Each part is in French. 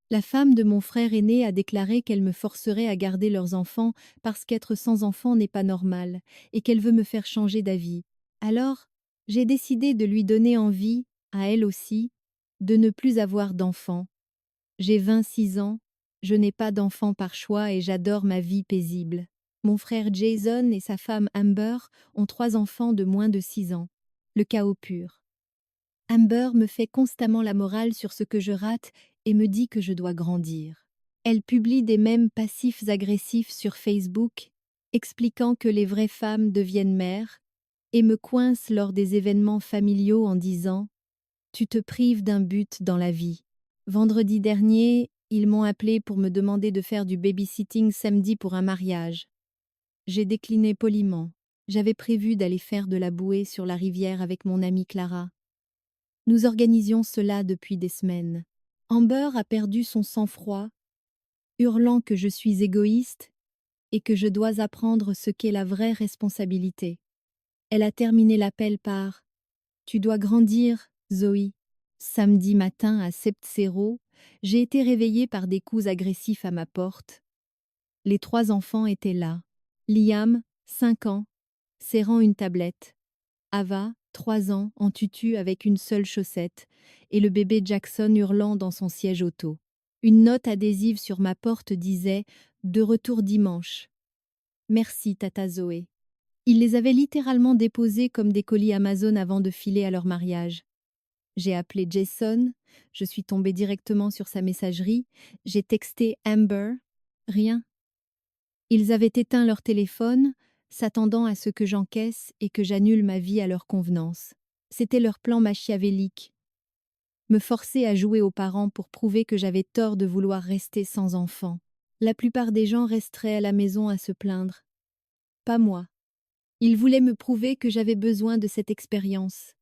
La femme de mon frère aîné a déclaré qu'elle me forcerait à garder leurs enfants parce qu'être sans enfant n'est pas normal et qu'elle veut me faire changer d'avis. Alors, j'ai décidé de lui donner envie, à elle aussi, de ne plus avoir d'enfants. J'ai 26 ans, je n'ai pas d'enfant par choix et j'adore ma vie paisible. Mon frère Jason et sa femme Amber ont 3 enfants de moins de 6 ans. Le chaos pur. Amber me fait constamment la morale sur ce que je rate et me dit que je dois grandir. Elle publie des mèmes passifs agressifs sur Facebook, expliquant que les vraies femmes deviennent mères, et me coince lors des événements familiaux en disant « Tu te prives d'un but dans la vie ». Vendredi dernier, ils m'ont appelé pour me demander de faire du babysitting samedi pour un mariage. J'ai décliné poliment. J'avais prévu d'aller faire de la bouée sur la rivière avec mon amie Clara. Nous organisions cela depuis des semaines. Amber a perdu son sang-froid, hurlant que je suis égoïste et que je dois apprendre ce qu'est la vraie responsabilité. Elle a terminé l'appel par « Tu dois grandir, Zoé ». Samedi matin à 7h, j'ai été réveillée par des coups agressifs à ma porte. Les 3 enfants étaient là. Liam, 5 ans, serrant une tablette. Ava, 3 ans, en tutu avec une seule chaussette, et le bébé Jackson hurlant dans son siège auto. Une note adhésive sur ma porte disait « De retour dimanche ». Merci, Tata Zoé. Ils les avaient littéralement déposés comme des colis Amazon avant de filer à leur mariage. J'ai appelé Jason, je suis tombée directement sur sa messagerie, j'ai texté Amber, rien. Ils avaient éteint leur téléphone, s'attendant à ce que j'encaisse et que j'annule ma vie à leur convenance. C'était leur plan machiavélique. Me forcer à jouer aux parents pour prouver que j'avais tort de vouloir rester sans enfant. La plupart des gens resteraient à la maison à se plaindre. Pas moi. Ils voulaient me prouver que j'avais besoin de cette expérience.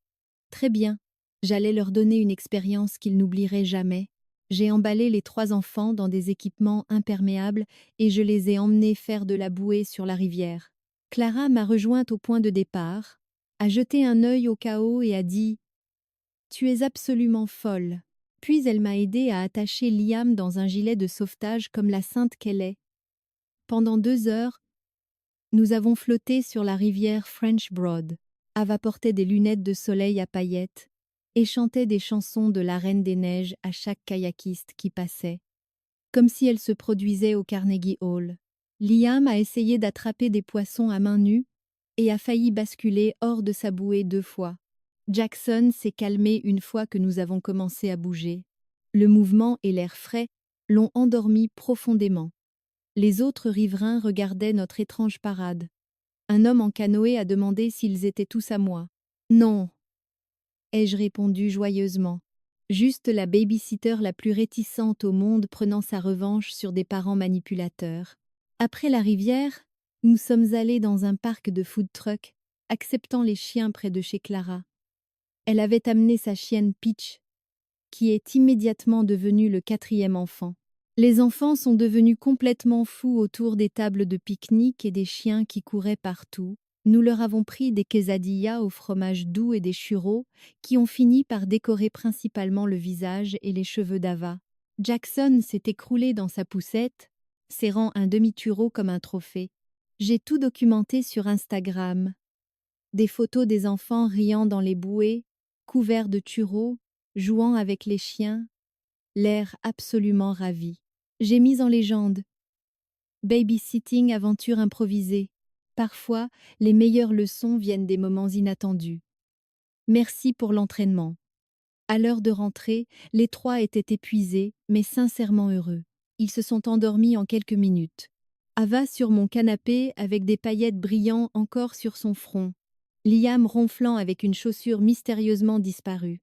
Très bien. J'allais leur donner une expérience qu'ils n'oublieraient jamais. J'ai emballé les 3 enfants dans des équipements imperméables et je les ai emmenés faire de la bouée sur la rivière. Clara m'a rejointe au point de départ, a jeté un œil au chaos et a dit « Tu es absolument folle ». Puis elle m'a aidé à attacher Liam dans un gilet de sauvetage comme la sainte qu'elle est. Pendant 2 heures, nous avons flotté sur la rivière French Broad. Ava portait des lunettes de soleil à paillettes et chantait des chansons de la Reine des Neiges à chaque kayakiste qui passait, comme si elle se produisait au Carnegie Hall. Liam a essayé d'attraper des poissons à main nue et a failli basculer hors de sa bouée 2 fois. Jackson s'est calmé une fois que nous avons commencé à bouger. Le mouvement et l'air frais l'ont endormi profondément. Les autres riverains regardaient notre étrange parade. Un homme en canoë a demandé s'ils étaient tous à moi. Non, ai-je répondu joyeusement. Juste la baby-sitter la plus réticente au monde prenant sa revanche sur des parents manipulateurs. Après la rivière, nous sommes allés dans un parc de food truck, acceptant les chiens près de chez Clara. Elle avait amené sa chienne Peach, qui est immédiatement devenue le 4e enfant. Les enfants sont devenus complètement fous autour des tables de pique-nique et des chiens qui couraient partout. Nous leur avons pris des quesadillas au fromage doux et des churros qui ont fini par décorer principalement le visage et les cheveux d'Ava. Jackson s'est écroulé dans sa poussette, serrant un demi-tureau comme un trophée. J'ai tout documenté sur Instagram. Des photos des enfants riant dans les bouées, couverts de tureaux, jouant avec les chiens, l'air absolument ravi. J'ai mis en légende « Babysitting aventure improvisée ». Parfois, les meilleures leçons viennent des moments inattendus. Merci pour l'entraînement. À l'heure de rentrer, les 3 étaient épuisés, mais sincèrement heureux. Ils se sont endormis en quelques minutes. Ava sur mon canapé avec des paillettes brillant encore sur son front. Liam ronflant avec une chaussure mystérieusement disparue.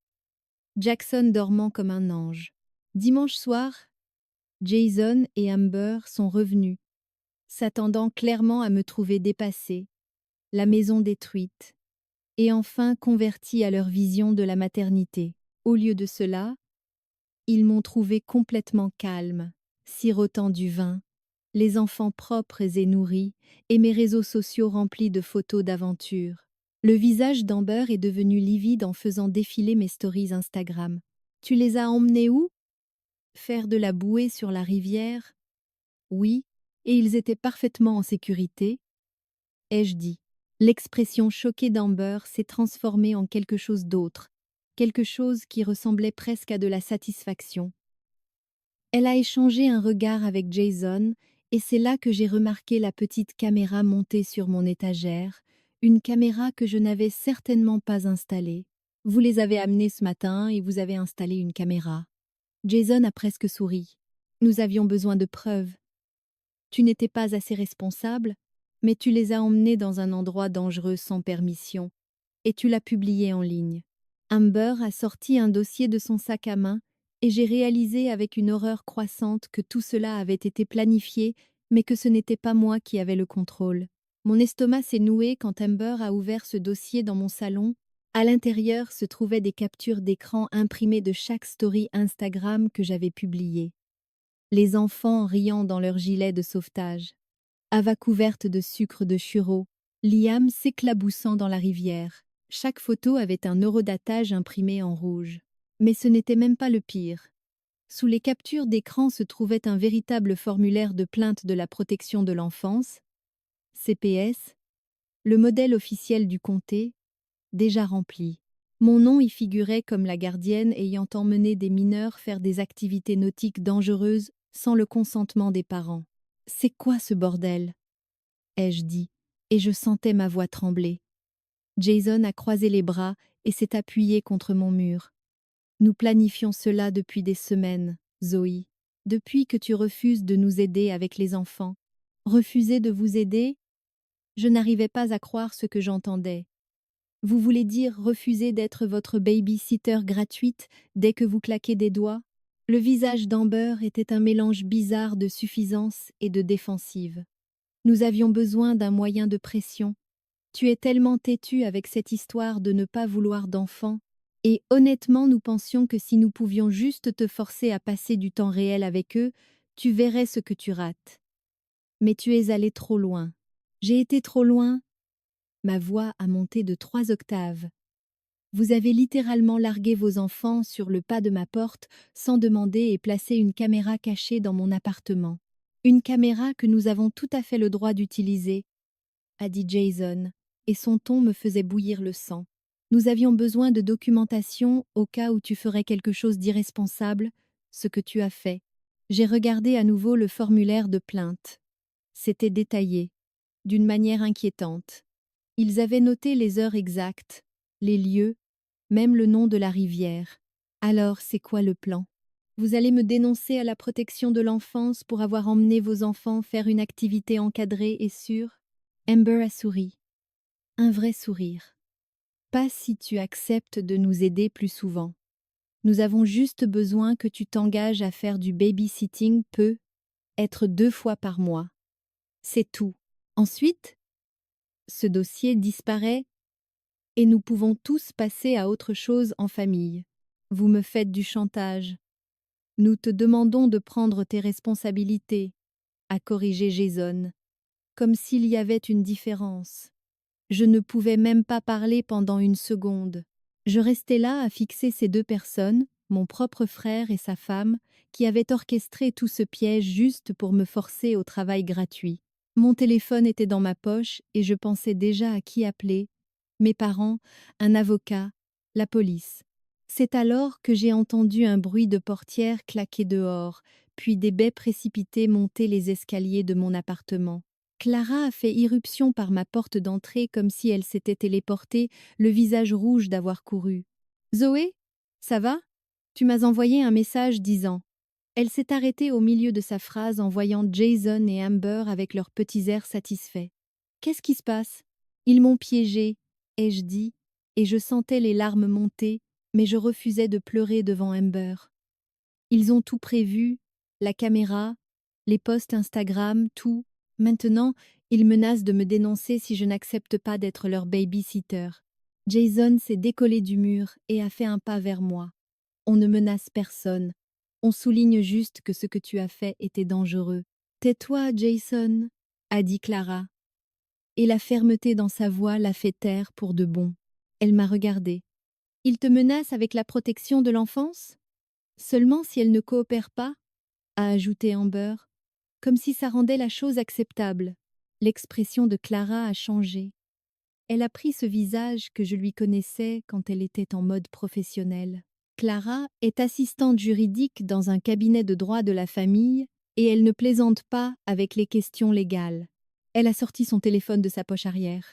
Jackson dormant comme un ange. Dimanche soir, Jason et Amber sont revenus, s'attendant clairement à me trouver dépassée, la maison détruite, et enfin convertie à leur vision de la maternité. Au lieu de cela, ils m'ont trouvée complètement calme, sirotant du vin, les enfants propres et nourris, et mes réseaux sociaux remplis de photos d'aventure. Le visage d'Amber est devenu livide en faisant défiler mes stories Instagram. « Tu les as emmenés où » Faire de la bouée sur la rivière? Oui, et ils étaient parfaitement en sécurité, ai-je dit. L'expression choquée d'Amber s'est transformée en quelque chose d'autre, quelque chose qui ressemblait presque à de la satisfaction. Elle a échangé un regard avec Jason, et c'est là que j'ai remarqué la petite caméra montée sur mon étagère, une caméra que je n'avais certainement pas installée. Vous les avez amenés ce matin et vous avez installé une caméra. Jason a presque souri. Nous avions besoin de preuves. Tu n'étais pas assez responsable, mais tu les as emmenés dans un endroit dangereux sans permission, et tu l'as publié en ligne. Amber a sorti un dossier de son sac à main, et j'ai réalisé avec une horreur croissante que tout cela avait été planifié, mais que ce n'était pas moi qui avais le contrôle. Mon estomac s'est noué quand Amber a ouvert ce dossier dans mon salon. À l'intérieur se trouvaient des captures d'écran imprimées de chaque story Instagram que j'avais publiée. Les enfants riant dans leurs gilets de sauvetage, Ava couverte de sucre de churro, Liam s'éclaboussant dans la rivière. Chaque photo avait un horodatage imprimé en rouge. Mais ce n'était même pas le pire. Sous les captures d'écran se trouvait un véritable formulaire de plainte de la protection de l'enfance, CPS, le modèle officiel du comté, déjà rempli. Mon nom y figurait comme la gardienne ayant emmené des mineurs faire des activités nautiques dangereuses sans le consentement des parents. C'est quoi ce bordel? Ai-je dit, et je sentais ma voix trembler. Jason a croisé les bras et s'est appuyé contre mon mur. Nous planifions cela depuis des semaines, Zoé. Depuis que tu refuses de nous aider avec les enfants. Refuser de vous aider? Je n'arrivais pas à croire ce que j'entendais. Vous voulez dire refuser d'être votre baby-sitter gratuite dès que vous claquez des doigts? Le visage d'Amber était un mélange bizarre de suffisance et de défensive. Nous avions besoin d'un moyen de pression. Tu es tellement têtu avec cette histoire de ne pas vouloir d'enfants, et honnêtement nous pensions que si nous pouvions juste te forcer à passer du temps réel avec eux, tu verrais ce que tu rates. Mais tu es allé trop loin. J'ai été trop loin. Ma voix a monté de 3 octaves. Vous avez littéralement largué vos enfants sur le pas de ma porte sans demander et placé une caméra cachée dans mon appartement. Une caméra que nous avons tout à fait le droit d'utiliser, a dit Jason, et son ton me faisait bouillir le sang. Nous avions besoin de documentation au cas où tu ferais quelque chose d'irresponsable, ce que tu as fait. J'ai regardé à nouveau le formulaire de plainte. C'était détaillé, d'une manière inquiétante. Ils avaient noté les heures exactes, les lieux, même le nom de la rivière. Alors, c'est quoi le plan? Vous allez me dénoncer à la protection de l'enfance pour avoir emmené vos enfants faire une activité encadrée et sûre? Amber a souri. Un vrai sourire. Pas si tu acceptes de nous aider plus souvent. Nous avons juste besoin que tu t'engages à faire du babysitting être 2 fois par mois. C'est tout. Ensuite, ce dossier disparaît et nous pouvons tous passer à autre chose en famille. Vous me faites du chantage. Nous te demandons de prendre tes responsabilités, a corrigé Jason, comme s'il y avait une différence. Je ne pouvais même pas parler pendant une seconde. Je restais là à fixer ces 2 personnes, mon propre frère et sa femme, qui avaient orchestré tout ce piège juste pour me forcer au travail gratuit. Mon téléphone était dans ma poche et je pensais déjà à qui appeler. Mes parents, un avocat, la police. C'est alors que j'ai entendu un bruit de portière claquer dehors, puis des baies précipitées monter les escaliers de mon appartement. Clara a fait irruption par ma porte d'entrée comme si elle s'était téléportée, le visage rouge d'avoir couru. « Zoé, ça va? Tu m'as envoyé un message disant. » Elle s'est arrêtée au milieu de sa phrase en voyant Jason et Amber avec leurs petits airs satisfaits. « Qu'est-ce qui se passe? Ils m'ont piégée, ai-je dit, et je sentais les larmes monter, mais je refusais de pleurer devant Amber. Ils ont tout prévu, la caméra, les posts Instagram, tout. Maintenant, ils menacent de me dénoncer si je n'accepte pas d'être leur baby-sitter. Jason s'est décollé du mur et a fait un pas vers moi. On ne menace personne. On souligne juste que ce que tu as fait était dangereux. Tais-toi, Jason, a dit Clara. Et la fermeté dans sa voix l'a fait taire pour de bon. Elle m'a regardée. Il te menace avec la protection de l'enfance? Seulement si elle ne coopère pas, a ajouté Amber, comme si ça rendait la chose acceptable. L'expression de Clara a changé. Elle a pris ce visage que je lui connaissais quand elle était en mode professionnel. Clara est assistante juridique dans un cabinet de droit de la famille et elle ne plaisante pas avec les questions légales. Elle a sorti son téléphone de sa poche arrière.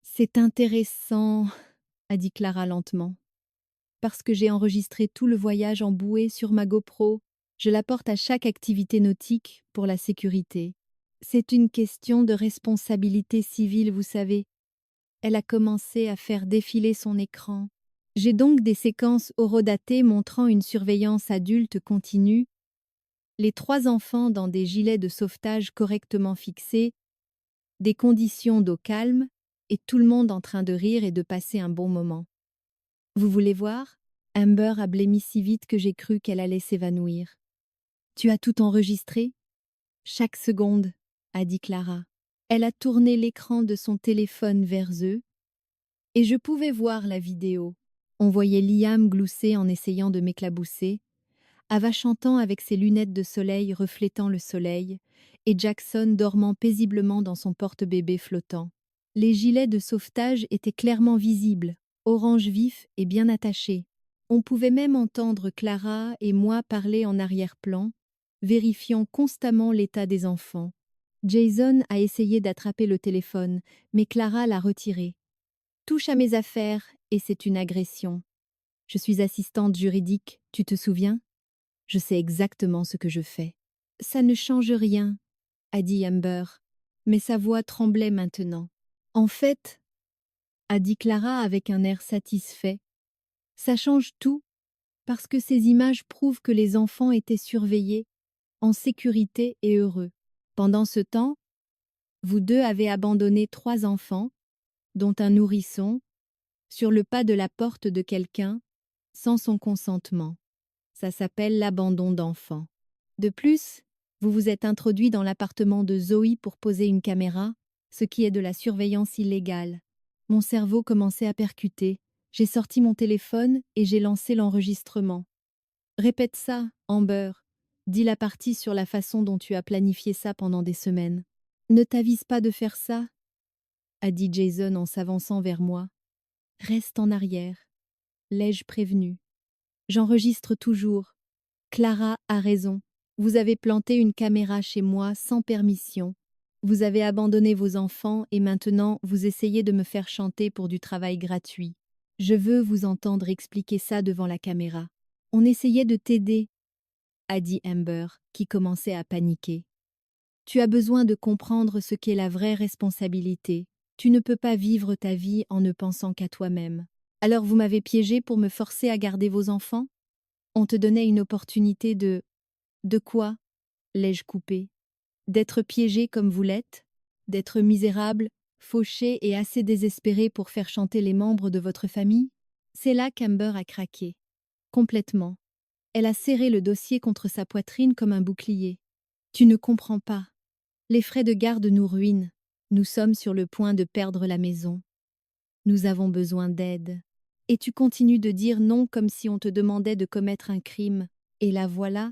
C'est intéressant, a dit Clara lentement. Parce que j'ai enregistré tout le voyage en bouée sur ma GoPro. Je la porte à chaque activité nautique pour la sécurité. C'est une question de responsabilité civile, vous savez. Elle a commencé à faire défiler son écran. J'ai donc des séquences horodatées montrant une surveillance adulte continue, les 3 enfants dans des gilets de sauvetage correctement fixés, des conditions d'eau calme et tout le monde en train de rire et de passer un bon moment. Vous voulez voir? Amber a blêmi si vite que j'ai cru qu'elle allait s'évanouir. Tu as tout enregistré? Chaque seconde, a dit Clara. Elle a tourné l'écran de son téléphone vers eux, et je pouvais voir la vidéo. On voyait Liam glousser en essayant de m'éclabousser, Ava chantant avec ses lunettes de soleil reflétant le soleil, et Jackson dormant paisiblement dans son porte-bébé flottant. Les gilets de sauvetage étaient clairement visibles, orange vif et bien attachés. On pouvait même entendre Clara et moi parler en arrière-plan, vérifiant constamment l'état des enfants. Jason a essayé d'attraper le téléphone, mais Clara l'a retiré. Touche à mes affaires, et c'est une agression. Je suis assistante juridique, tu te souviens? Je sais exactement ce que je fais. Ça ne change rien, a dit Amber, mais sa voix tremblait maintenant. En fait, a dit Clara avec un air satisfait, ça change tout, parce que ces images prouvent que les enfants étaient surveillés, en sécurité et heureux. Pendant ce temps, vous deux avez abandonné 3 enfants, dont un nourrisson, sur le pas de la porte de quelqu'un, sans son consentement. Ça s'appelle l'abandon d'enfant. De plus, vous vous êtes introduit dans l'appartement de Zoé pour poser une caméra, ce qui est de la surveillance illégale. Mon cerveau commençait à percuter. J'ai sorti mon téléphone et j'ai lancé l'enregistrement. Répète ça, Amber. Dis la partie sur la façon dont tu as planifié ça pendant des semaines. Ne t'avise pas de faire ça, a dit Jason en s'avançant vers moi. Reste en arrière. L'ai-je prévenu? J'enregistre toujours. Clara a raison. Vous avez planté une caméra chez moi sans permission. Vous avez abandonné vos enfants et maintenant vous essayez de me faire chanter pour du travail gratuit. Je veux vous entendre expliquer ça devant la caméra. On essayait de t'aider, a dit Amber, qui commençait à paniquer. Tu as besoin de comprendre ce qu'est la vraie responsabilité. Tu ne peux pas vivre ta vie en ne pensant qu'à toi-même. Alors vous m'avez piégé pour me forcer à garder vos enfants? On te donnait une opportunité de... De quoi? L'ai-je coupé. D'être piégé comme vous l'êtes? D'être misérable, fauché et assez désespéré pour faire chanter les membres de votre famille? C'est là qu'Amber a craqué. Complètement. Elle a serré le dossier contre sa poitrine comme un bouclier. Tu ne comprends pas. Les frais de garde nous ruinent. Nous sommes sur le point de perdre la maison. Nous avons besoin d'aide. Et tu continues de dire non comme si on te demandait de commettre un crime. Et la voilà.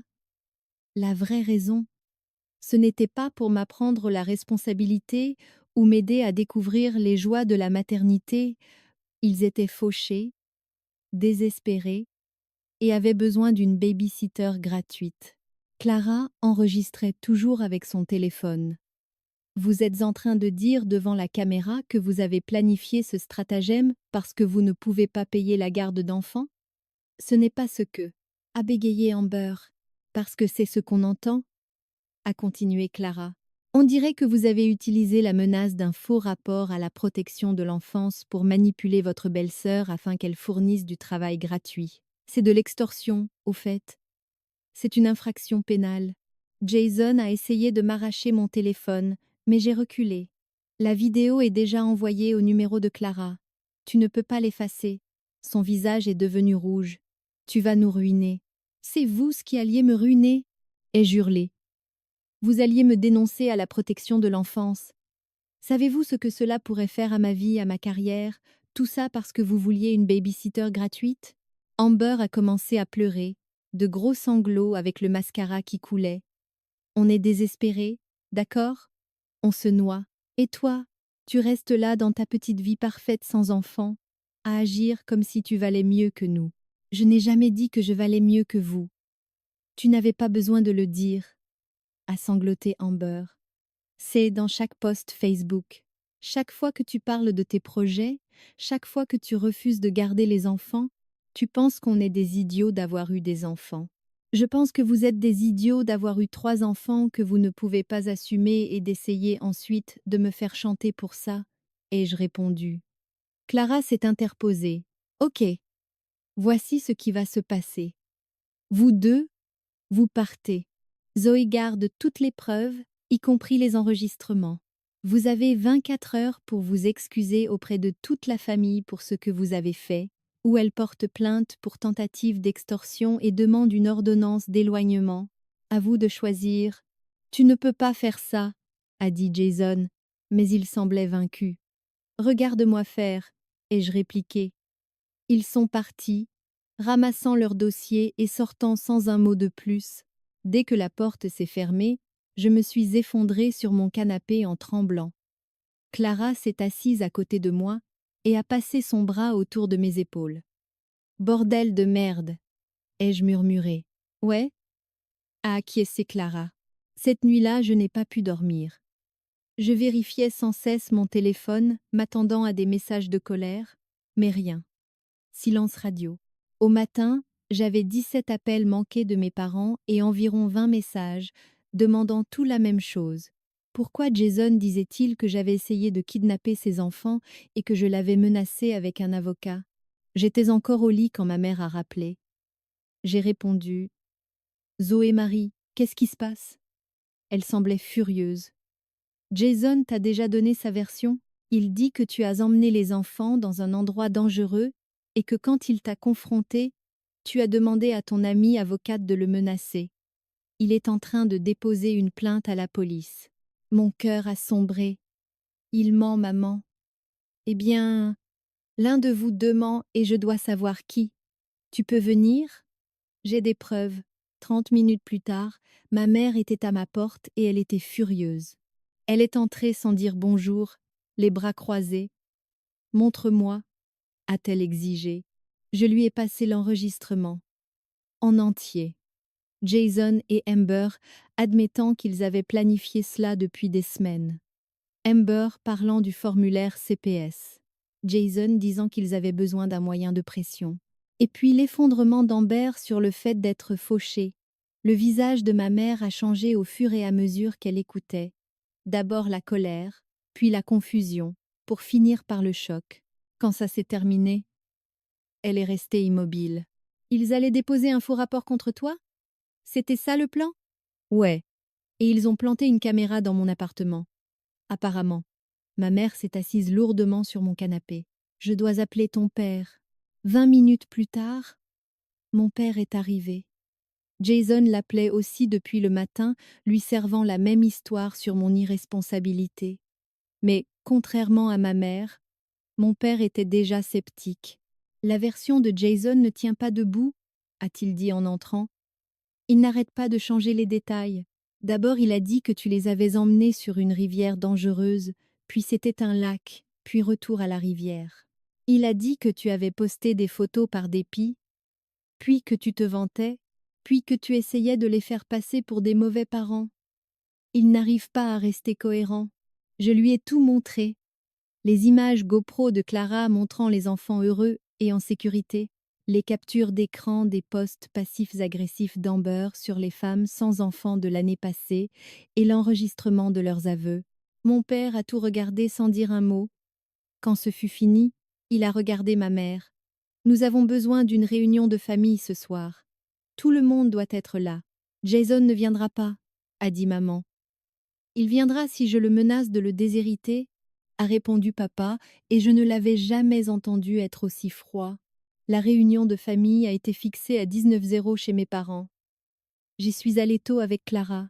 La vraie raison. Ce n'était pas pour m'apprendre la responsabilité ou m'aider à découvrir les joies de la maternité. Ils étaient fauchés, désespérés et avaient besoin d'une baby-sitter gratuite. Clara enregistrait toujours avec son téléphone. Vous êtes en train de dire devant la caméra que vous avez planifié ce stratagème parce que vous ne pouvez pas payer la garde d'enfants? Ce n'est pas ce que, a bégayé Amber, parce que c'est ce qu'on entend, a continué Clara. On dirait que vous avez utilisé la menace d'un faux rapport à la protection de l'enfance pour manipuler votre belle-sœur afin qu'elle fournisse du travail gratuit. C'est de l'extorsion, au fait. C'est une infraction pénale. Jason a essayé de m'arracher mon téléphone, mais j'ai reculé. La vidéo est déjà envoyée au numéro de Clara. Tu ne peux pas l'effacer. Son visage est devenu rouge. Tu vas nous ruiner. C'est vous ce qui alliez me ruiner, ai-je hurlé. Vous alliez me dénoncer à la protection de l'enfance. Savez-vous ce que cela pourrait faire à ma vie, à ma carrière, tout ça parce que vous vouliez une baby-sitter gratuite? Amber a commencé à pleurer, de gros sanglots avec le mascara qui coulait. On est désespéré, d'accord? On se noie. Et toi, tu restes là dans ta petite vie parfaite sans enfant, à agir comme si tu valais mieux que nous. Je n'ai jamais dit que je valais mieux que vous. Tu n'avais pas besoin de le dire, a sangloté Amber. C'est dans chaque post Facebook. Chaque fois que tu parles de tes projets, chaque fois que tu refuses de garder les enfants, tu penses qu'on est des idiots d'avoir eu des enfants. Je pense que vous êtes des idiots d'avoir eu 3 enfants que vous ne pouvez pas assumer et d'essayer ensuite de me faire chanter pour ça, ai-je répondu. Clara s'est interposée. Ok, voici ce qui va se passer. Vous deux, vous partez. Zoé garde toutes les preuves, y compris les enregistrements. Vous avez 24 heures pour vous excuser auprès de toute la famille pour ce que vous avez fait, ou elle porte plainte pour tentative d'extorsion et demande une ordonnance d'éloignement. À vous de choisir. Tu ne peux pas faire ça, a dit Jason, mais il semblait vaincu. Regarde-moi faire, ai-je répliqué. Ils sont partis, ramassant leur dossier et sortant sans un mot de plus. Dès que la porte s'est fermée, je me suis effondrée sur mon canapé en tremblant. Clara s'est assise à côté de moi et a passé son bras autour de mes épaules. Bordel de merde, ai-je murmuré. Ouais, a acquiescé Clara. Cette nuit-là, je n'ai pas pu dormir. Je vérifiais sans cesse mon téléphone, m'attendant à des messages de colère, mais rien. Silence radio. Au matin, j'avais 17 appels manqués de mes parents et environ 20 messages, demandant tout la même chose. Pourquoi Jason disait-il que j'avais essayé de kidnapper ses enfants et que je l'avais menacé avec un avocat? J'étais encore au lit quand ma mère a rappelé. J'ai répondu « Zoé Marie, qu'est-ce qui se passe ?» Elle semblait furieuse. « Jason t'a déjà donné sa version? Il dit que tu as emmené les enfants dans un endroit dangereux et que quand il t'a confronté, tu as demandé à ton amie avocate de le menacer. Il est en train de déposer une plainte à la police. Mon cœur a sombré. Il ment, maman. Eh bien, l'un de vous deux ment et je dois savoir qui. Tu peux venir? J'ai des preuves. 30 minutes plus tard, ma mère était à ma porte et elle était furieuse. Elle est entrée sans dire bonjour, les bras croisés. Montre-moi, a-t-elle exigé. Je lui ai passé l'enregistrement. En entier. Jason et Amber admettant qu'ils avaient planifié cela depuis des semaines. Amber parlant du formulaire CPS. Jason disant qu'ils avaient besoin d'un moyen de pression. Et puis l'effondrement d'Amber sur le fait d'être fauchée. Le visage de ma mère a changé au fur et à mesure qu'elle écoutait. D'abord la colère, puis la confusion, pour finir par le choc. Quand ça s'est terminé, elle est restée immobile. Ils allaient déposer un faux rapport contre toi? C'était ça le plan? Ouais. Et ils ont planté une caméra dans mon appartement. Apparemment. Ma mère s'est assise lourdement sur mon canapé. Je dois appeler ton père. 20 minutes plus tard, mon père est arrivé. Jason l'appelait aussi depuis le matin, lui servant la même histoire sur mon irresponsabilité. Mais, contrairement à ma mère, mon père était déjà sceptique. La version de Jason ne tient pas debout, a-t-il dit en entrant. Il n'arrête pas de changer les détails. D'abord, il a dit que tu les avais emmenés sur une rivière dangereuse, puis c'était un lac, puis retour à la rivière. Il a dit que tu avais posté des photos par dépit, puis que tu te vantais, puis que tu essayais de les faire passer pour des mauvais parents. Il n'arrive pas à rester cohérent. Je lui ai tout montré. Les images GoPro de Clara montrant les enfants heureux et en sécurité, les captures d'écran des posts passifs-agressifs d'Amber sur les femmes sans enfants de l'année passée et l'enregistrement de leurs aveux. Mon père a tout regardé sans dire un mot. Quand ce fut fini, il a regardé ma mère. Nous avons besoin d'une réunion de famille ce soir. Tout le monde doit être là. Jason ne viendra pas, a dit maman. Il viendra si je le menace de le déshériter, a répondu papa, et je ne l'avais jamais entendu être aussi froid. La réunion de famille a été fixée à 19h chez mes parents. J'y suis allée tôt avec Clara.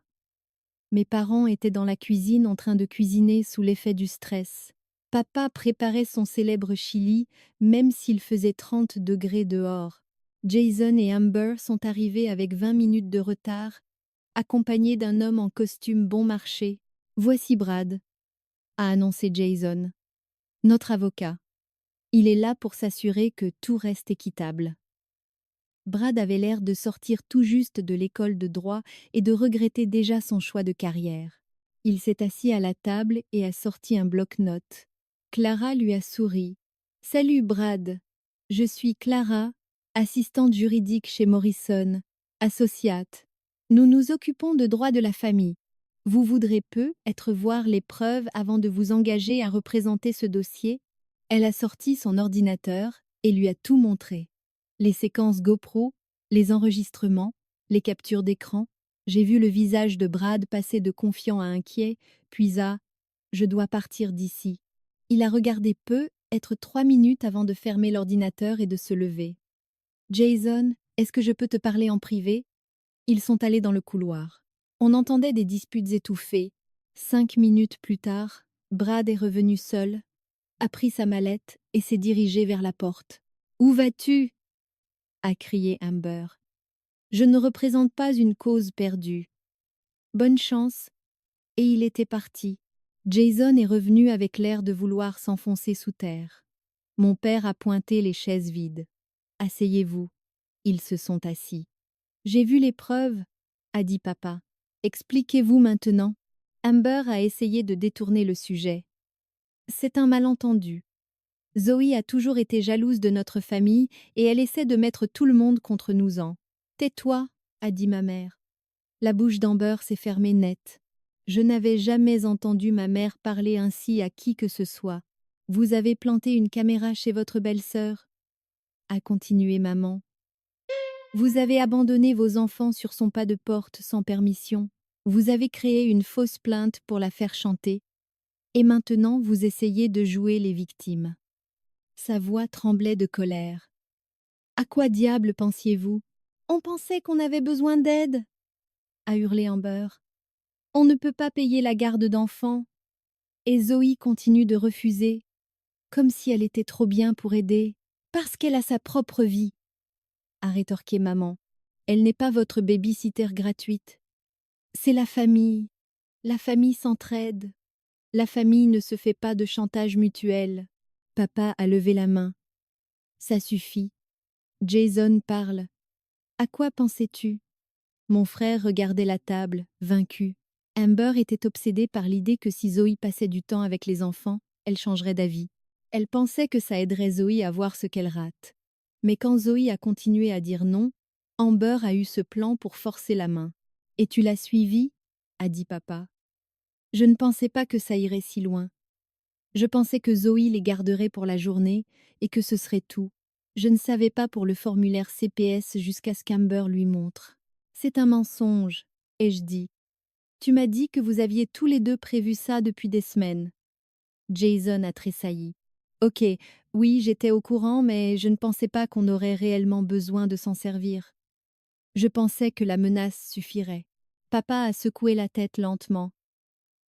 Mes parents étaient dans la cuisine en train de cuisiner sous l'effet du stress. Papa préparait son célèbre chili, même s'il faisait 30 degrés dehors. Jason et Amber sont arrivés avec 20 minutes de retard, accompagnés d'un homme en costume bon marché. Voici Brad, a annoncé Jason. Notre avocat. Il est là pour s'assurer que tout reste équitable. Brad avait l'air de sortir tout juste de l'école de droit et de regretter déjà son choix de carrière. Il s'est assis à la table et a sorti un bloc-notes. Clara lui a souri. Salut Brad. Je suis Clara, assistante juridique chez Morrison, associate. Nous nous occupons de droit de la famille. Vous voudrez peu être voir les preuves avant de vous engager à représenter ce dossier? Elle a sorti son ordinateur et lui a tout montré. Les séquences GoPro, les enregistrements, les captures d'écran. J'ai vu le visage de Brad passer de confiant à inquiet, puis à « Je dois partir d'ici ». Il a regardé peu, être 3 minutes avant de fermer l'ordinateur et de se lever. « Jason, est-ce que je peux te parler en privé ?» Ils sont allés dans le couloir. On entendait des disputes étouffées. 5 minutes plus tard, Brad est revenu seul, a pris sa mallette et s'est dirigé vers la porte. « Où vas-tu » a crié Amber. « Je ne représente pas une cause perdue. Bonne chance. » Et il était parti. Jason est revenu avec l'air de vouloir s'enfoncer sous terre. Mon père a pointé les chaises vides. « Asseyez-vous. » Ils se sont assis. « J'ai vu les preuves, » a dit papa. « Expliquez-vous maintenant. » Amber a essayé de détourner le sujet. « C'est un malentendu. Zoé a toujours été jalouse de notre famille et elle essaie de mettre tout le monde contre nous en. « Tais-toi, » a dit ma mère. La bouche d'Amber s'est fermée net. Je n'avais jamais entendu ma mère parler ainsi à qui que ce soit. « Vous avez planté une caméra chez votre belle-sœur » a continué maman. « Vous avez abandonné vos enfants sur son pas de porte sans permission. Vous avez créé une fausse plainte pour la faire chanter. Et maintenant vous essayez de jouer les victimes. » Sa voix tremblait de colère. « À quoi diable pensiez-vous? On pensait qu'on avait besoin d'aide » a hurlé Amber. « On ne peut pas payer la garde d'enfants. » Et Zoé continue de refuser, comme si elle était trop bien pour aider, parce qu'elle a sa propre vie, a rétorqué maman. Elle n'est pas votre baby-sitter gratuite. C'est la famille. La famille s'entraide. La famille ne se fait pas de chantage mutuel. Papa a levé la main. Ça suffit. Jason parle. À quoi pensais-tu? Mon frère regardait la table, vaincu. Amber était obsédée par l'idée que si Zoé passait du temps avec les enfants, elle changerait d'avis. Elle pensait que ça aiderait Zoé à voir ce qu'elle rate. Mais quand Zoé a continué à dire non, Amber a eu ce plan pour forcer la main. « Et tu l'as suivi ?» a dit papa. Je ne pensais pas que ça irait si loin. Je pensais que Zoé les garderait pour la journée et que ce serait tout. Je ne savais pas pour le formulaire CPS jusqu'à ce qu'Amber lui montre. C'est un mensonge, ai-je dit. Tu m'as dit que vous aviez tous les deux prévu ça depuis des semaines. Jason a tressailli. Ok, oui, j'étais au courant, mais je ne pensais pas qu'on aurait réellement besoin de s'en servir. Je pensais que la menace suffirait. Papa a secoué la tête lentement.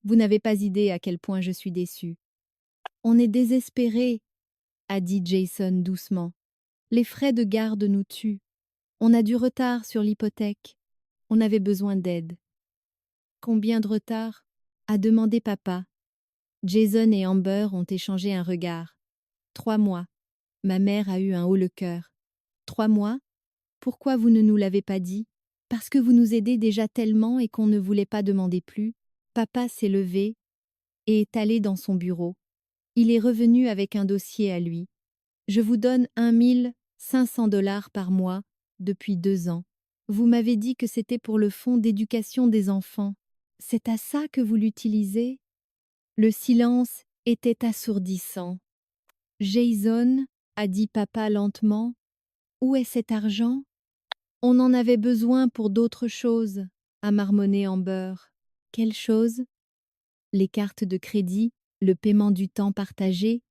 Vous n'avez pas idée à quel point je suis déçue. On est désespérés, a dit Jason doucement. Les frais de garde nous tuent. On a du retard sur l'hypothèque. On avait besoin d'aide. Combien de retard? A demandé papa. Jason et Amber ont échangé un regard. 3 mois. Ma mère a eu un haut-le-cœur. 3 mois? Pourquoi vous ne nous l'avez pas dit? Parce que vous nous aidez déjà tellement et qu'on ne voulait pas demander plus. Papa s'est levé et est allé dans son bureau. Il est revenu avec un dossier à lui. Je vous donne 1 500 $ par mois depuis 2 ans. Vous m'avez dit que c'était pour le fonds d'éducation des enfants. C'est à ça que vous l'utilisez? Le silence était assourdissant. Jason, a dit papa lentement, où est cet argent? On en avait besoin pour d'autres choses, a marmonné Amber. Quelle chose? Les cartes de crédit, le paiement du temps partagé,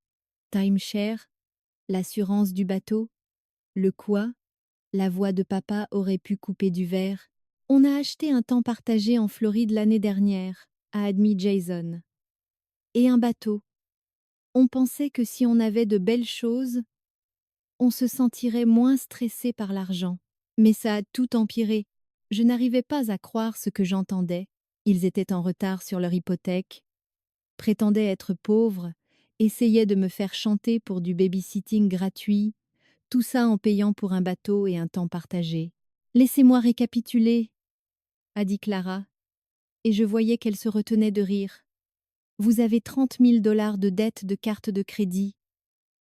timeshare, l'assurance du bateau. Le quoi? La voix de papa aurait pu couper du verre. On a acheté un temps partagé en Floride l'année dernière, a admis Jason. Et un bateau. On pensait que si on avait de belles choses, on se sentirait moins stressé par l'argent. Mais ça a tout empiré. Je n'arrivais pas à croire ce que j'entendais. Ils étaient en retard sur leur hypothèque, prétendaient être pauvres, essayaient de me faire chanter pour du babysitting gratuit, tout ça en payant pour un bateau et un temps partagé. Laissez-moi récapituler, a dit Clara, et je voyais qu'elle se retenait de rire. Vous avez 30 000 $ de dettes de carte de crédit.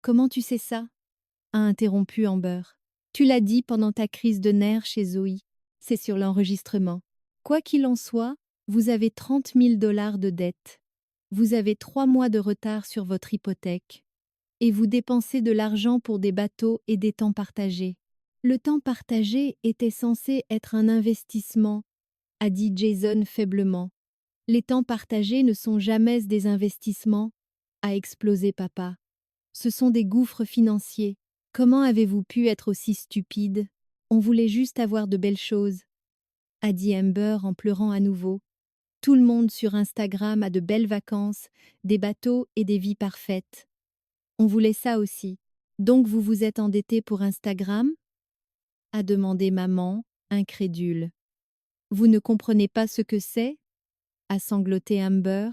Comment tu sais ça? A interrompu Amber. Tu l'as dit pendant ta crise de nerfs chez Zoé. C'est sur l'enregistrement. Quoi qu'il en soit, vous avez 30 000 $ de dettes. Vous avez 3 mois de retard sur votre hypothèque. Et vous dépensez de l'argent pour des bateaux et des temps partagés. Le temps partagé était censé être un investissement, a dit Jason faiblement. Les temps partagés ne sont jamais des investissements, a explosé papa. Ce sont des gouffres financiers. Comment avez-vous pu être aussi stupide? On voulait juste avoir de belles choses, a dit Amber en pleurant à nouveau. Tout le monde sur Instagram a de belles vacances, des bateaux et des vies parfaites. On voulait ça aussi. Donc vous vous êtes endetté pour Instagram? A demandé maman, incrédule. Vous ne comprenez pas ce que c'est? A sangloté Amber.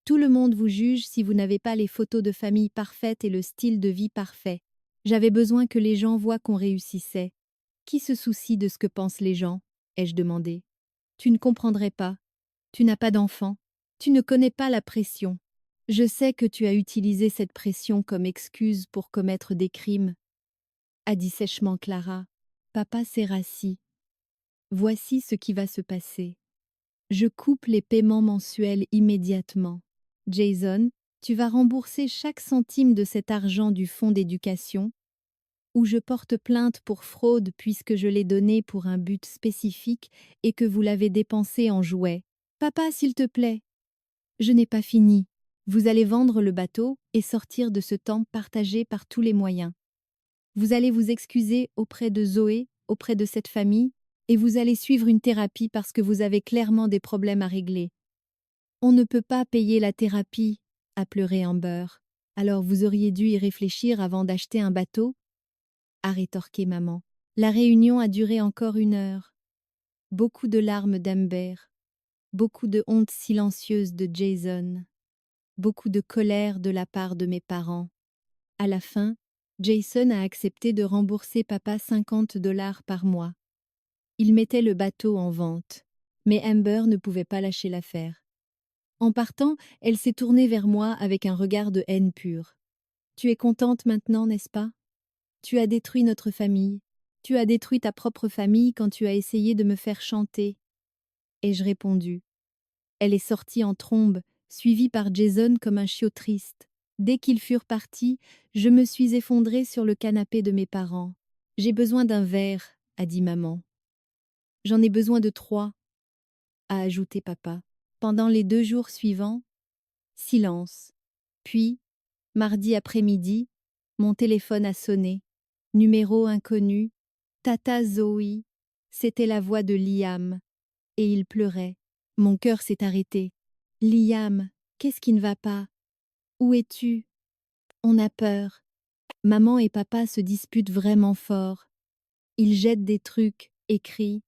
Tout le monde vous juge si vous n'avez pas les photos de famille parfaites et le style de vie parfait. J'avais besoin que les gens voient qu'on réussissait. Qui se soucie de ce que pensent les gens? Ai-je demandé. Tu ne comprendrais pas. Tu n'as pas d'enfant. Tu ne connais pas la pression. Je sais que tu as utilisé cette pression comme excuse pour commettre des crimes, a dit sèchement Clara. Papa s'est rassis. Voici ce qui va se passer. Je coupe les paiements mensuels immédiatement. Jason, tu vas rembourser chaque centime de cet argent du fonds d'éducation, ou je porte plainte pour fraude puisque je l'ai donné pour un but spécifique et que vous l'avez dépensé en jouets. Papa, s'il te plaît. Je n'ai pas fini. Vous allez vendre le bateau et sortir de ce temps partagé par tous les moyens. Vous allez vous excuser auprès de Zoé, auprès de cette famille, et vous allez suivre une thérapie parce que vous avez clairement des problèmes à régler. On ne peut pas payer la thérapie, a pleuré Amber. Alors vous auriez dû y réfléchir avant d'acheter un bateau, a rétorqué maman. La réunion a duré encore 1 heure. Beaucoup de larmes d'Amber, beaucoup de honte silencieuse de Jason, beaucoup de colère de la part de mes parents. À la fin, Jason a accepté de rembourser papa 50 $ par mois. Il mettait le bateau en vente, mais Amber ne pouvait pas lâcher l'affaire. En partant, elle s'est tournée vers moi avec un regard de haine pure. Tu es contente maintenant, n'est-ce pas? Tu as détruit notre famille. Tu as détruit ta propre famille quand tu as essayé de me faire chanter. Ai-je répondu. Elle est sortie en trombe, suivie par Jason comme un chiot triste. Dès qu'ils furent partis, je me suis effondrée sur le canapé de mes parents. J'ai besoin d'un verre, a dit maman. J'en ai besoin de 3, a ajouté papa. Pendant les 2 jours suivants, silence. Puis, mardi après-midi, mon téléphone a sonné. Numéro inconnu. Tata Zoé. C'était la voix de Liam. Et il pleurait. Mon cœur s'est arrêté. Liam, qu'est-ce qui ne va pas? Où es-tu? On a peur. Maman et papa se disputent vraiment fort. Ils jettent des trucs, écrits.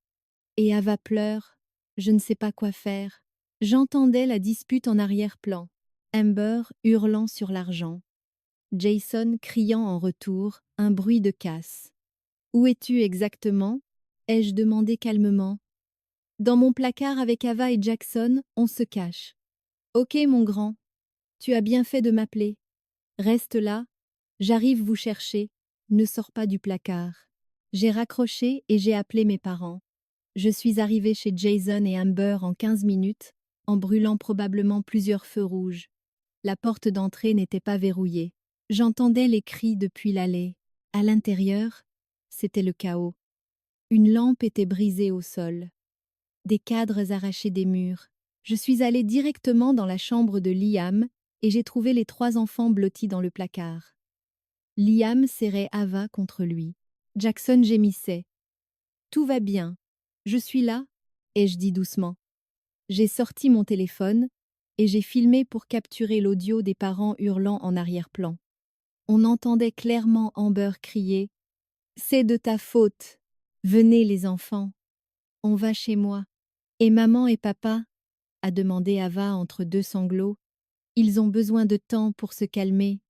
Et Ava pleure. Je ne sais pas quoi faire. J'entendais la dispute en arrière-plan. Amber hurlant sur l'argent. Jason criant en retour, un bruit de casse. Où es-tu exactement? Ai-je demandé calmement. Dans mon placard avec Ava et Jackson, on se cache. Ok, mon grand. Tu as bien fait de m'appeler. Reste là. J'arrive vous chercher. Ne sors pas du placard. J'ai raccroché et j'ai appelé mes parents. Je suis arrivée chez Jason et Amber en 15 minutes, en brûlant probablement plusieurs feux rouges. La porte d'entrée n'était pas verrouillée. J'entendais les cris depuis l'allée. À l'intérieur, c'était le chaos. Une lampe était brisée au sol. Des cadres arrachés des murs. Je suis allée directement dans la chambre de Liam et j'ai trouvé les 3 enfants blottis dans le placard. Liam serrait Ava contre lui. Jackson gémissait. Tout va bien. Je suis là, ai-je dit doucement. J'ai sorti mon téléphone et j'ai filmé pour capturer l'audio des parents hurlant en arrière-plan. On entendait clairement Amber crier C'est de ta faute. Venez les enfants, on va chez moi. Et maman et papa? A demandé Ava entre deux sanglots. Ils ont besoin de temps pour se calmer.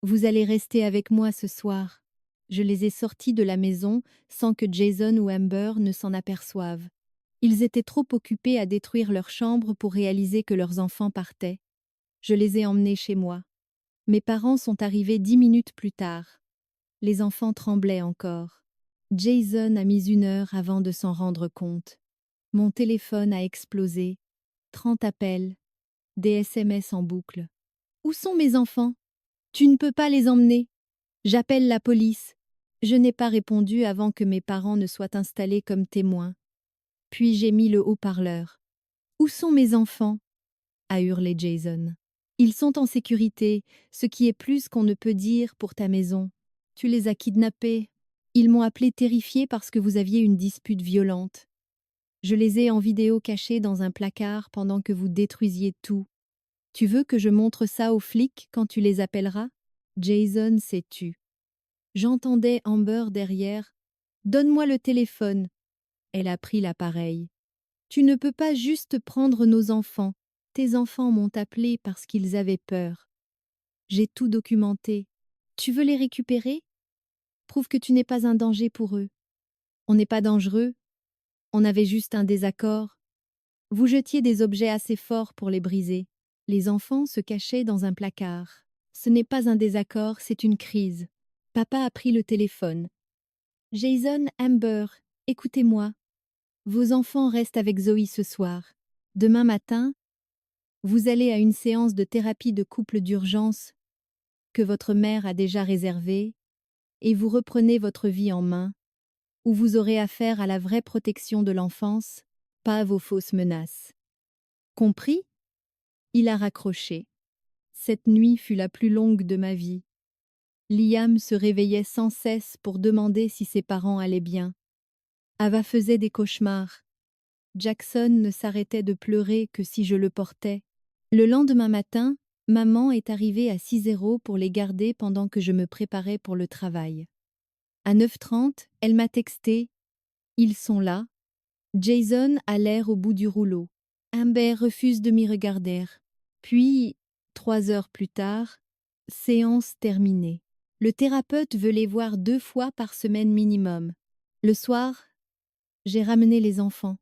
Vous allez rester avec moi ce soir. Je les ai sortis de la maison sans que Jason ou Amber ne s'en aperçoivent. Ils étaient trop occupés à détruire leur chambre pour réaliser que leurs enfants partaient. Je les ai emmenés chez moi. Mes parents sont arrivés 10 minutes plus tard. Les enfants tremblaient encore. Jason a mis 1 heure avant de s'en rendre compte. Mon téléphone a explosé. 30 appels. Des SMS en boucle. Où sont mes enfants? Tu ne peux pas les emmener. J'appelle la police. Je n'ai pas répondu avant que mes parents ne soient installés comme témoins. Puis j'ai mis le haut-parleur. Où sont mes enfants? A hurlé Jason. Ils sont en sécurité, ce qui est plus qu'on ne peut dire pour ta maison. Tu les as kidnappés. Ils m'ont appelé terrifiée parce que vous aviez une dispute violente. Je les ai en vidéo cachés dans un placard pendant que vous détruisiez tout. Tu veux que je montre ça aux flics quand tu les appelleras? Jason s'est tu. J'entendais Amber derrière. Donne-moi le téléphone. Elle a pris l'appareil. Tu ne peux pas juste prendre nos enfants. Tes enfants m'ont appelé parce qu'ils avaient peur. J'ai tout documenté. Tu veux les récupérer? Prouve que tu n'es pas un danger pour eux. On n'est pas dangereux. On avait juste un désaccord. Vous jetiez des objets assez forts pour les briser. Les enfants se cachaient dans un placard. Ce n'est pas un désaccord, c'est une crise. Papa a pris le téléphone. Jason, Amber, écoutez-moi. Vos enfants restent avec Zoe ce soir. Demain matin, vous allez à une séance de thérapie de couple d'urgence que votre mère a déjà réservée et vous reprenez votre vie en main, où vous aurez affaire à la vraie protection de l'enfance, pas à vos fausses menaces. Compris? Il a raccroché. Cette nuit fut la plus longue de ma vie. Liam se réveillait sans cesse pour demander si ses parents allaient bien. Ava faisait des cauchemars. Jackson ne s'arrêtait de pleurer que si je le portais. Le lendemain matin, maman est arrivée à 6h pour les garder pendant que je me préparais pour le travail. À 9h30, elle m'a texté. Ils sont là. Jason a l'air au bout du rouleau. Amber refuse de m'y regarder. Puis, 3 heures plus tard, séance terminée. Le thérapeute veut les voir 2 fois par semaine minimum. Le soir, j'ai ramené les enfants.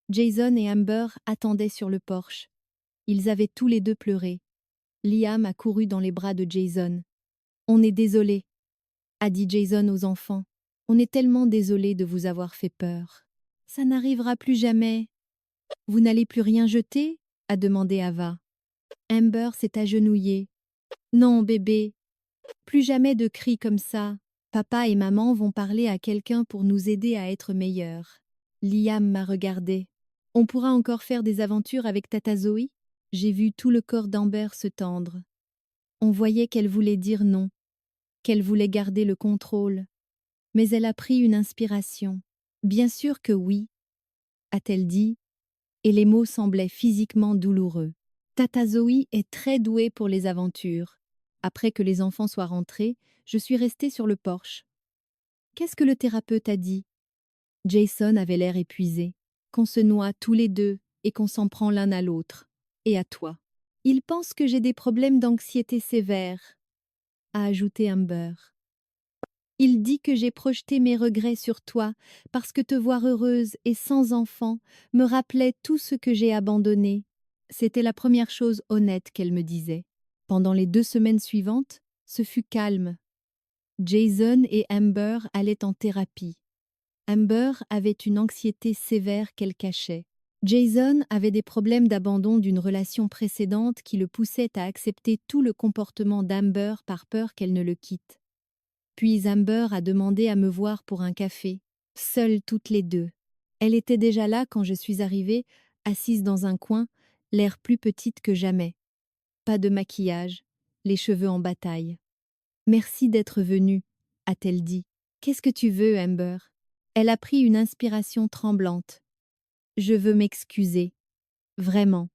Jason et Amber attendaient sur le porche. Ils avaient tous les deux pleuré. Liam a couru dans les bras de Jason. On est désolé, a dit Jason aux enfants. On est tellement désolé de vous avoir fait peur. Ça n'arrivera plus jamais. Vous n'allez plus rien jeter? A demandé Ava. Amber s'est agenouillée. Non, bébé. Plus jamais de cris comme ça. Papa et maman vont parler à quelqu'un pour nous aider à être meilleurs. Liam m'a regardé. On pourra encore faire des aventures avec Tata Zoe? J'ai vu tout le corps d'Amber se tendre. On voyait qu'elle voulait dire non, qu'elle voulait garder le contrôle. Mais elle a pris une inspiration. Bien sûr que oui, a-t-elle dit, et les mots semblaient physiquement douloureux. Tata Zoe est très douée pour les aventures. Après que les enfants soient rentrés, je suis restée sur le porche. Qu'est-ce que le thérapeute a dit? Jason avait l'air épuisé. Qu'on se noie tous les deux et qu'on s'en prend l'un à l'autre. Et à toi. Il pense que j'ai des problèmes d'anxiété sévères, a ajouté Amber. Il dit que j'ai projeté mes regrets sur toi parce que te voir heureuse et sans enfant me rappelait tout ce que j'ai abandonné. C'était la première chose honnête qu'elle me disait. Pendant les 2 semaines suivantes, ce fut calme. Jason et Amber allaient en thérapie. Amber avait une anxiété sévère qu'elle cachait. Jason avait des problèmes d'abandon d'une relation précédente qui le poussaient à accepter tout le comportement d'Amber par peur qu'elle ne le quitte. Puis Amber a demandé à me voir pour un café, seules toutes les deux. Elle était déjà là quand je suis arrivée, assise dans un coin, l'air plus petite que jamais. Pas de maquillage, les cheveux en bataille. « Merci d'être venue », a-t-elle dit. « Qu'est-ce que tu veux, Amber ?» Elle a pris une inspiration tremblante. « Je veux m'excuser. Vraiment.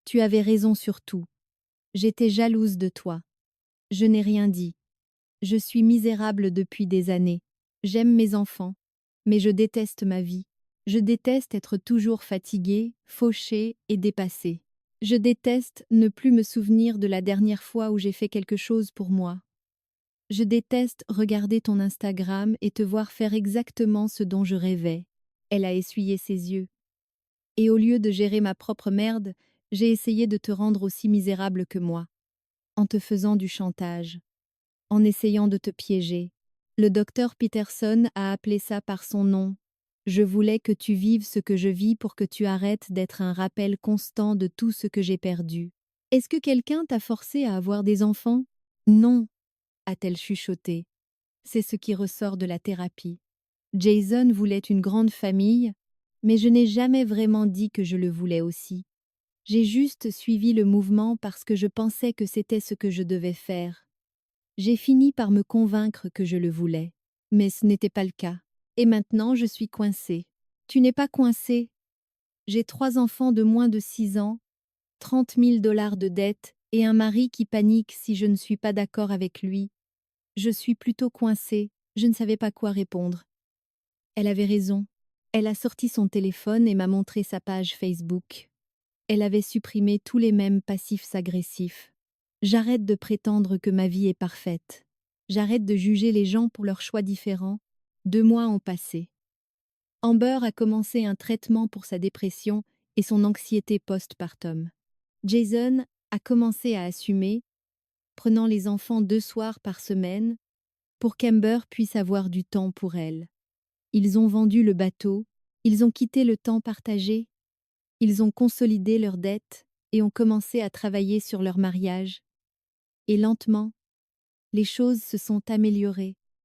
Tu avais raison sur tout. J'étais jalouse de toi. Je n'ai rien dit. Je suis misérable depuis des années. J'aime mes enfants, mais je déteste ma vie. Je déteste être toujours fatiguée, fauchée et dépassée. Je déteste ne plus me souvenir de la dernière fois où j'ai fait quelque chose pour moi. Je déteste regarder ton Instagram et te voir faire exactement ce dont je rêvais. Elle a essuyé ses yeux. Et au lieu de gérer ma propre merde, j'ai essayé de te rendre aussi misérable que moi, en te faisant du chantage, en essayant de te piéger. Le docteur Peterson a appelé ça par son nom. Je voulais que tu vives ce que je vis pour que tu arrêtes d'être un rappel constant de tout ce que j'ai perdu. Est-ce que quelqu'un t'a forcé à avoir des enfants? Non, a-t-elle chuchoté. C'est ce qui ressort de la thérapie. Jason voulait une grande famille, mais je n'ai jamais vraiment dit que je le voulais aussi. J'ai juste suivi le mouvement parce que je pensais que c'était ce que je devais faire. J'ai fini par me convaincre que je le voulais. Mais ce n'était pas le cas. Et maintenant, je suis coincée. Tu n'es pas coincée. J'ai 3 enfants de moins de 6 ans, 30 000 $ de dettes et un mari qui panique si je ne suis pas d'accord avec lui. Je suis plutôt coincée. Je ne savais pas quoi répondre. Elle avait raison. Elle a sorti son téléphone et m'a montré sa page Facebook. Elle avait supprimé tous les mèmes passifs agressifs. J'arrête de prétendre que ma vie est parfaite. J'arrête de juger les gens pour leurs choix différents. 2 mois ont passé. Amber a commencé un traitement pour sa dépression et son anxiété postpartum. Jason a commencé à assumer, prenant les enfants 2 soirs par semaine, pour qu'Amber puisse avoir du temps pour elle. Ils ont vendu le bateau, ils ont quitté le temps partagé, ils ont consolidé leurs dettes et ont commencé à travailler sur leur mariage. Et lentement, les choses se sont améliorées.